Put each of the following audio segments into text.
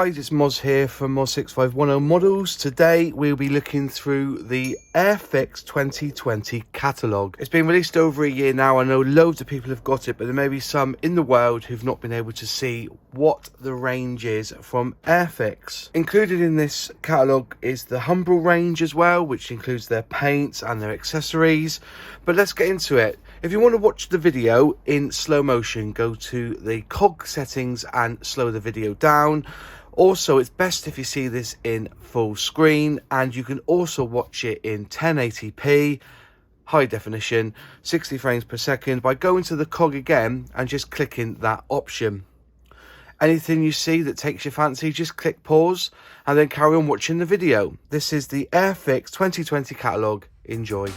guys, it's Moz here from Moz6510 Models. Today we'll be looking through the Airfix 2020 catalogue. It's been released over a year now. I know loads of people have got it, but there may be some in the world who've not been able to see what the range is from Airfix. Included in this catalogue is the Humbrol range as well, which includes their paints and their accessories. But let's get into it. If you want to watch the video in slow motion, go to the cog settings and slow the video down. Also, it's best if you see this in full screen, and you can also watch it in 1080p, high definition, 60 frames per second by going to the cog again and just clicking that option. Anything you see that takes your fancy, just click pause and then carry on watching the video. This is the Airfix 2020 catalogue. Enjoy.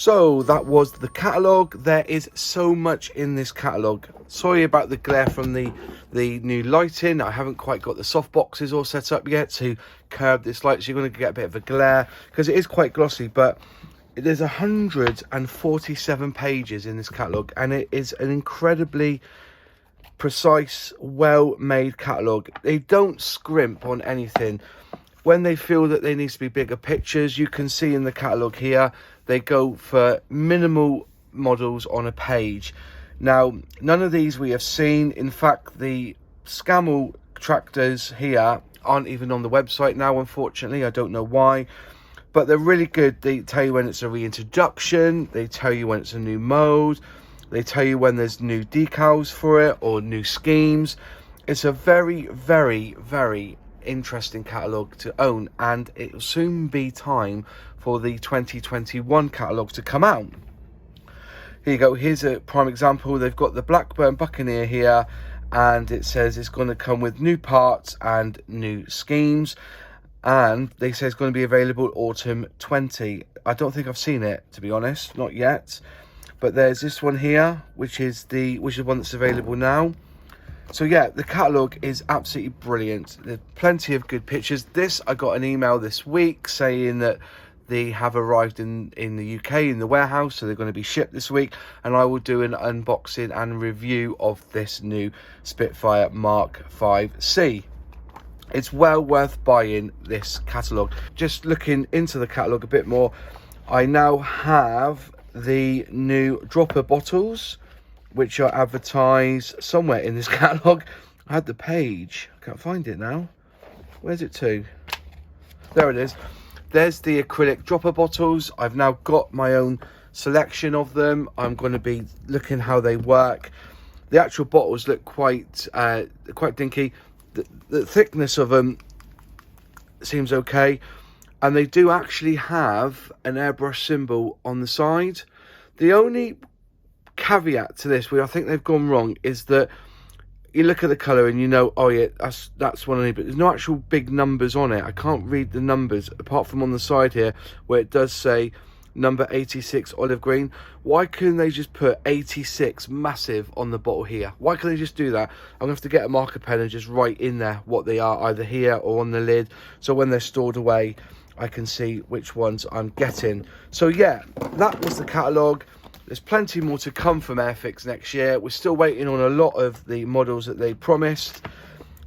So that was the catalogue. There is so much in this catalogue. Sorry about the glare from the new lighting. I haven't quite got the soft boxes all set up yet to curb this light, so you're going to get a bit of a glare because it is quite glossy. But there's 147 pages in this catalogue, and it is an incredibly precise, well-made catalogue. They don't scrimp on anything. When they feel that there needs to be bigger pictures, you can see in the catalogue here, they go for minimal models on a page. Now, none of these we have seen. In fact, the Scamel tractors here aren't even on the website now, unfortunately. I don't know why, but they're really good. They tell you when it's a reintroduction. They tell you when it's a new mode. They tell you when there's new decals for it or new schemes. It's a very, very, very interesting catalogue to own, and it will soon be time for the 2021 catalogue to come out. Here you go. Here's a prime example. They've got the Blackburn Buccaneer here, and it says it's going to come with new parts and new schemes, and they say it's going to be available autumn 20. I don't think I've seen it, to be honest, not yet. But there's this one here, which is one that's available now. So yeah, the catalogue is absolutely brilliant. There's plenty of good pictures. This, I got an email this week saying that they have arrived in the UK in the warehouse, so they're going to be shipped this week, and I will do an unboxing and review of this new Spitfire Mark 5C. It's well worth buying this catalogue. Just looking into the catalogue a bit more, I now have the new dropper bottles, which are advertised somewhere in this catalogue. I had the page, I can't find it now. Where's it to? There it is. There's the acrylic dropper bottles. I've now got my own selection of them. I'm going to be looking how they work. The actual bottles look quite dinky. The thickness of them seems okay, and they do actually have an airbrush symbol on the side. The only caveat to this, where I think they've gone wrong, is that you look at the colour and you know, oh yeah, that's one I need, but there's no actual big numbers on it. I can't read the numbers apart from on the side here where it does say number 86 olive green. Why couldn't they just put 86 massive on the bottle here? Why can't they just do that? I'm gonna have to get a marker pen and just write in there what they are, either here or on the lid, so when they're stored away I can see which ones I'm getting. So yeah, that was the catalogue. There's plenty more to come from Airfix next year. We're still waiting on a lot of the models that they promised.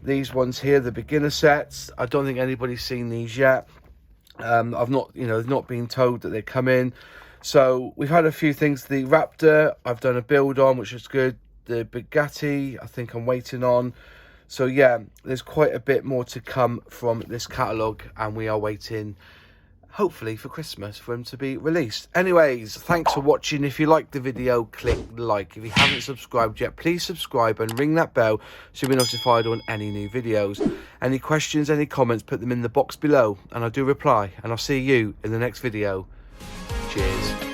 These ones here, the beginner sets, I don't think anybody's seen these yet. I've not been told that they're coming. So we've had a few things. The Raptor, I've done a build on, which is good. The Bugatti, I think I'm waiting on. So yeah, there's quite a bit more to come from this catalogue, and we are waiting, hopefully for Christmas, for them to be released. Anyways, thanks for watching. If you liked the video, click like. If you haven't subscribed yet, please subscribe and ring that bell so you'll be notified on any new videos. Any questions, any comments, put them in the box below and I do reply, and I'll see you in the next video. Cheers.